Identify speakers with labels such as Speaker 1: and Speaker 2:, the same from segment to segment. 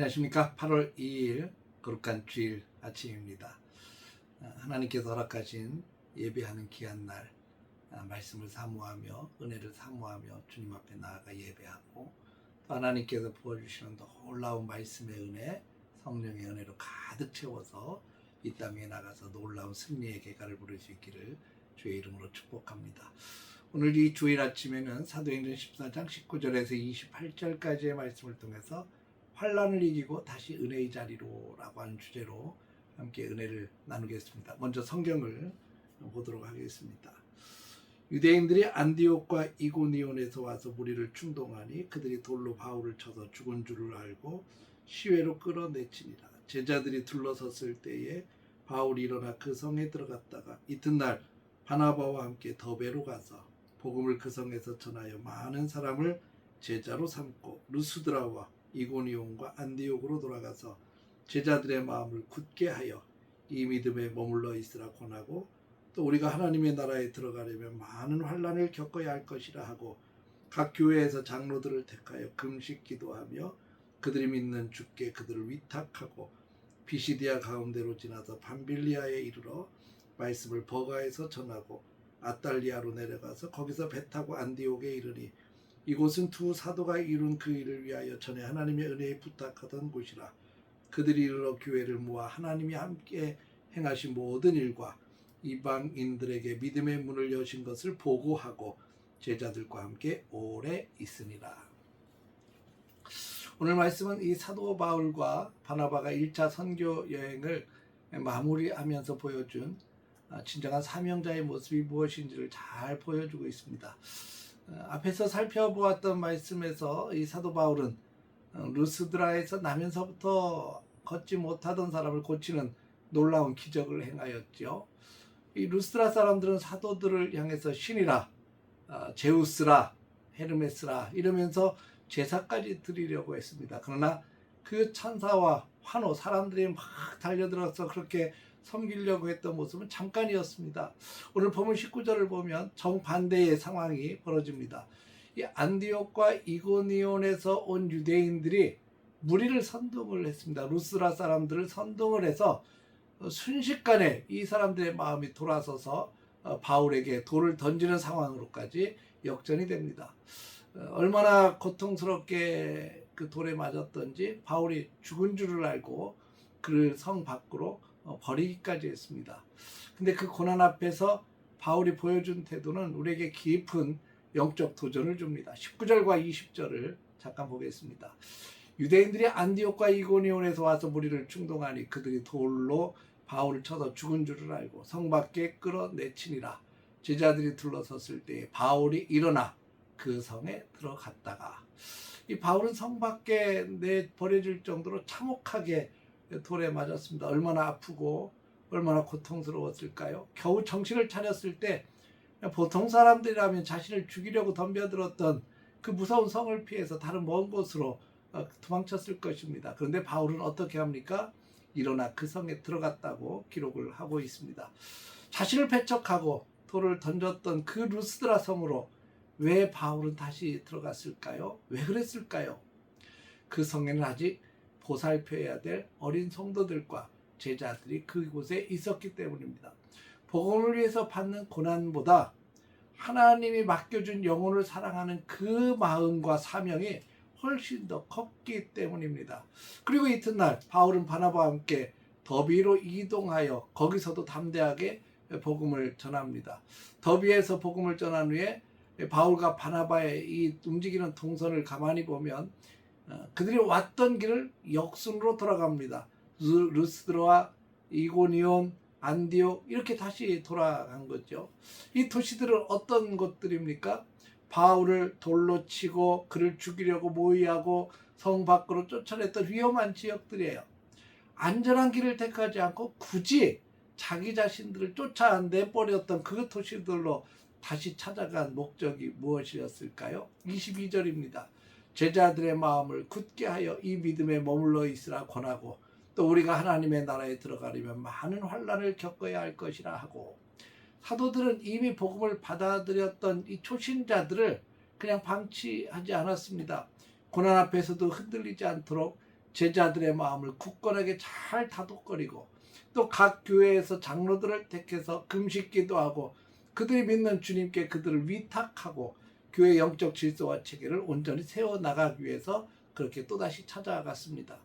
Speaker 1: 안녕하십니까. 8월 2일 거룩한 주일 아침입니다. 하나님께서 허락하신 예배하는 귀한 날, 말씀을 사모하며 은혜를 사모하며 주님 앞에 나아가 예배하고, 또 하나님께서 부어주시는 놀라운 말씀의 은혜, 성령의 은혜로 가득 채워서 이 땅에 나가서 놀라운 승리의 계가를 부를 수 있기를 주의 이름으로 축복합니다. 오늘 이 주일 아침에는 사도행전 14장 19절에서 28절까지의 말씀을 통해서 환난을 이기고 다시 은혜의 자리로 라고 하는 주제로 함께 은혜를 나누겠습니다. 먼저 성경을 보도록 하겠습니다. 유대인들이 안디옥과 이고니온에서 와서 무리를 충동하니 그들이 돌로 바울을 쳐서 죽은 줄을 알고 시외로 끌어내치니라. 제자들이 둘러섰을 때에 바울이 일어나 그 성에 들어갔다가 이튿날 바나바와 함께 더베로 가서 복음을 그 성에서 전하여 많은 사람을 제자로 삼고 루스드라와 이고니온과 안디옥으로 돌아가서 제자들의 마음을 굳게 하여 이 믿음에 머물러 있으라 권하고, 또 우리가 하나님의 나라에 들어가려면 많은 환난을 겪어야 할 것이라 하고, 각 교회에서 장로들을 택하여 금식 기도하며 그들이 믿는 주께 그들을 위탁하고 비시디아 가운데로 지나서 밤빌리아에 이르러 말씀을 버가에서 전하고 아달리아로 내려가서 거기서 배 타고 안디옥에 이르니, 이곳은 두 사도가 이룬 그 일을 위하여 전에 하나님의 은혜에 부탁하던 곳이라. 그들이 이르러 교회를 모아 하나님이 함께 행하신 모든 일과 이방인들에게 믿음의 문을 여신 것을 보고하고 제자들과 함께 오래 있으니라. 오늘 말씀은 이 사도 바울과 바나바가 1차 선교 여행을 마무리하면서 보여준 진정한 사명자의 모습이 무엇인지를 잘 보여주고 있습니다. 앞에서 살펴보았던 말씀에서 이 사도 바울은 루스드라에서 나면서부터 걷지 못하던 사람을 고치는 놀라운 기적을 행하였죠. 이 루스드라 사람들은 사도들을 향해서 신이라, 제우스라, 헤르메스라 이러면서 제사까지 드리려고 했습니다. 그러나 그 천사와 환호, 사람들이 막 달려들어서 그렇게 섬기려고 했던 모습은 잠깐이었습니다. 오늘 본문 19절을 보면 정반대의 상황이 벌어집니다. 이 안디옥과 이고니온에서 온 유대인들이 무리를 선동을 했습니다. 루스라 사람들을 선동을 해서 순식간에 이 사람들의 마음이 돌아서서 바울에게 돌을 던지는 상황으로까지 역전이 됩니다. 얼마나 고통스럽게 그 돌에 맞았던지 바울이 죽은 줄을 알고 그를 성 밖으로 버리기까지 했습니다. 근데 그 고난 앞에서 바울이 보여준 태도는 우리에게 깊은 영적 도전을 줍니다. 19절과 20절을 잠깐 보겠습니다. 유대인들이 안디옥과 이고니온에서 와서 무리를 충동하니 그들이 돌로 바울을 쳐서 죽은 줄을 알고 성 밖에 끌어내치니라. 제자들이 둘러섰을 때 바울이 일어나 그 성에 들어갔다가, 이 바울은 성 밖에 내버려질 정도로 참혹하게 돌에 맞았습니다. 얼마나 아프고 얼마나 고통스러웠을까요? 겨우 정신을 차렸을 때 보통 사람들이라면 자신을 죽이려고 덤벼들었던 그 무서운 성을 피해서 다른 먼 곳으로 도망쳤을 것입니다. 그런데 바울은 어떻게 합니까? 일어나 그 성에 들어갔다고 기록을 하고 있습니다. 자신을 배척하고 돌을 던졌던 그 루스드라 성으로 왜 바울은 다시 들어갔을까요? 왜 그랬을까요? 그 성에는 아직 보살펴야 될 어린 성도들과 제자들이 그곳에 있었기 때문입니다. 복음을 위해서 받는 고난보다 하나님이 맡겨준 영혼을 사랑하는 그 마음과 사명이 훨씬 더 컸기 때문입니다. 그리고 이튿날 바울은 바나바와 함께 더비로 이동하여 거기서도 담대하게 복음을 전합니다. 더비에서 복음을 전한 후에 바울과 바나바의 이 움직이는 동선을 가만히 보면 그들이 왔던 길을 역순으로 돌아갑니다. 루스드라와 이고니온, 안디옥 이렇게 다시 돌아간 거죠. 이 도시들은 어떤 곳들입니까? 바울을 돌로 치고 그를 죽이려고 모의하고 성 밖으로 쫓아냈던 위험한 지역들이에요. 안전한 길을 택하지 않고 굳이 자기 자신들을 쫓아내버렸던 그 도시들로 다시 찾아간 목적이 무엇이었을까요? 22절입니다. 제자들의 마음을 굳게 하여 이 믿음에 머물러 있으라 권하고, 또 우리가 하나님의 나라에 들어가려면 많은 환난을 겪어야 할 것이라 하고, 사도들은 이미 복음을 받아들였던 이 초신자들을 그냥 방치하지 않았습니다. 고난 앞에서도 흔들리지 않도록 제자들의 마음을 굳건하게 잘 다독거리고 또 각 교회에서 장로들을 택해서 금식 기도하고 그들이 믿는 주님께 그들을 위탁하고 교회 영적 질서와 체계를 온전히 세워나가기 위해서 그렇게 또다시 찾아갔습니다.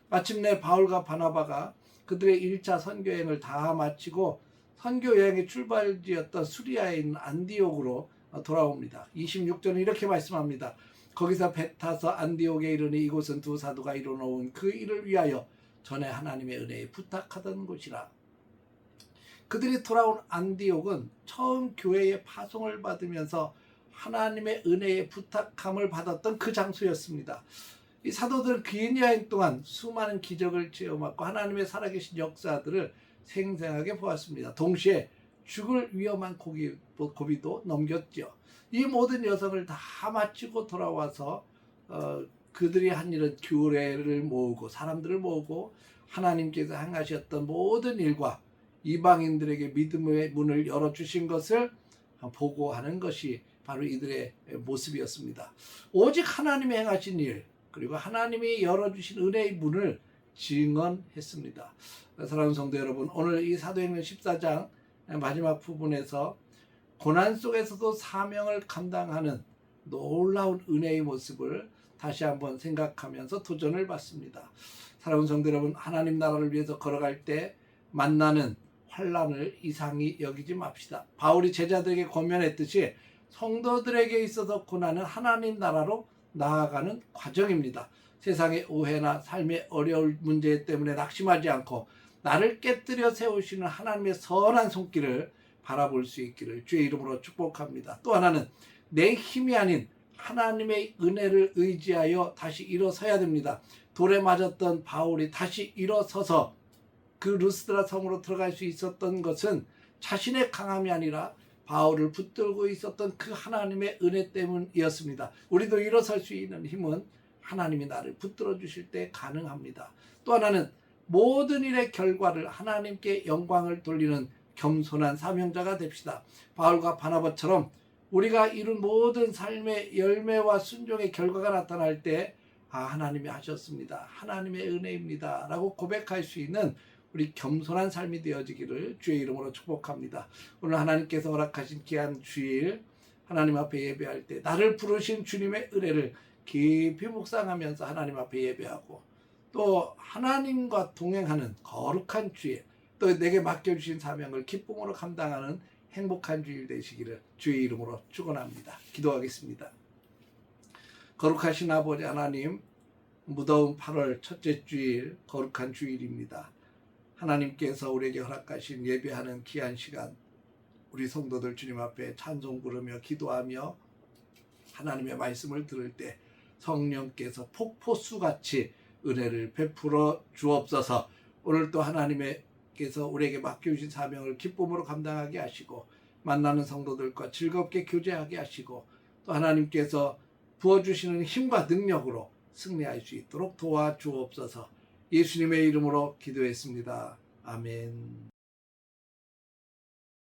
Speaker 1: 마침내 바울과 바나바가 그들의 1차 선교여행을 다 마치고 선교여행의 출발지였던 수리아에 있는 안디옥으로 돌아옵니다. 26절은 이렇게 말씀합니다. 거기서 배 타서 안디옥에 이르니 이곳은 두 사도가 이뤄놓은 그 일을 위하여 전에 하나님의 은혜에 부탁하던 곳이라. 그들이 돌아온 안디옥은 처음 교회의 파송을 받으면서 하나님의 은혜에 부탁함을 받았던 그 장소였습니다. 이 사도들은 긴 여행 동안 수많은 기적을 체험하고 하나님의 살아계신 역사들을 생생하게 보았습니다. 동시에 죽을 위험한 고비도 넘겼죠. 이 모든 여정을 다 마치고 돌아와서 그들이 한 일은 교회를 모으고 사람들을 모으고 하나님께서 행하셨던 모든 일과 이방인들에게 믿음의 문을 열어주신 것을 보고하는 것이 바로 이들의 모습이었습니다. 오직 하나님이 행하신 일 그리고 하나님이 열어주신 은혜의 문을 증언했습니다. 사랑하는 성도 여러분, 오늘 이 사도행전 14장 마지막 부분에서 고난 속에서도 사명을 감당하는 놀라운 은혜의 모습을 다시 한번 생각하면서 도전을 받습니다. 사랑하는 성도 여러분, 하나님 나라를 위해서 걸어갈 때 만나는 환난을 이상히 여기지 맙시다. 바울이 제자들에게 권면했듯이 성도들에게 있어서 고난은 하나님 나라로 나아가는 과정입니다. 세상의 오해나 삶의 어려울 문제 때문에 낙심하지 않고 나를 깨뜨려 세우시는 하나님의 선한 손길을 바라볼 수 있기를 주의 이름으로 축복합니다. 또 하나는 내 힘이 아닌 하나님의 은혜를 의지하여 다시 일어서야 됩니다. 돌에 맞았던 바울이 다시 일어서서 그 루스드라 성으로 들어갈 수 있었던 것은 자신의 강함이 아니라 바울을 붙들고 있었던 그 하나님의 은혜 때문이었습니다. 우리도 일어설 수 있는 힘은 하나님이 나를 붙들어 주실 때 가능합니다. 또 하나는 모든 일의 결과를 하나님께 영광을 돌리는 겸손한 사명자가 됩시다. 바울과 바나바처럼 우리가 이룬 모든 삶의 열매와 순종의 결과가 나타날 때 하나님이 하셨습니다. 하나님의 은혜입니다. 라고 고백할 수 있는 우리 겸손한 삶이 되어지기를 주의 이름으로 축복합니다. 오늘 하나님께서 허락하신 귀한 주일 하나님 앞에 예배할 때 나를 부르신 주님의 은혜를 깊이 묵상하면서 하나님 앞에 예배하고 또 하나님과 동행하는 거룩한 주일 또 내게 맡겨주신 사명을 기쁨으로 감당하는 행복한 주일 되시기를 주의 이름으로 축원합니다. 기도하겠습니다. 거룩하신 아버지 하나님, 무더운 8월 첫째 주일 거룩한 주일입니다. 하나님께서 우리에게 허락하신 예배하는 귀한 시간 우리 성도들 주님 앞에 찬송 부르며 기도하며 하나님의 말씀을 들을 때 성령께서 폭포수같이 은혜를 베풀어 주옵소서. 오늘도 하나님께서 우리에게 맡겨주신 사명을 기쁨으로 감당하게 하시고 만나는 성도들과 즐겁게 교제하게 하시고 또 하나님께서 부어주시는 힘과 능력으로 승리할 수 있도록 도와주옵소서. 예수님의 이름으로 기도했습니다. 아멘.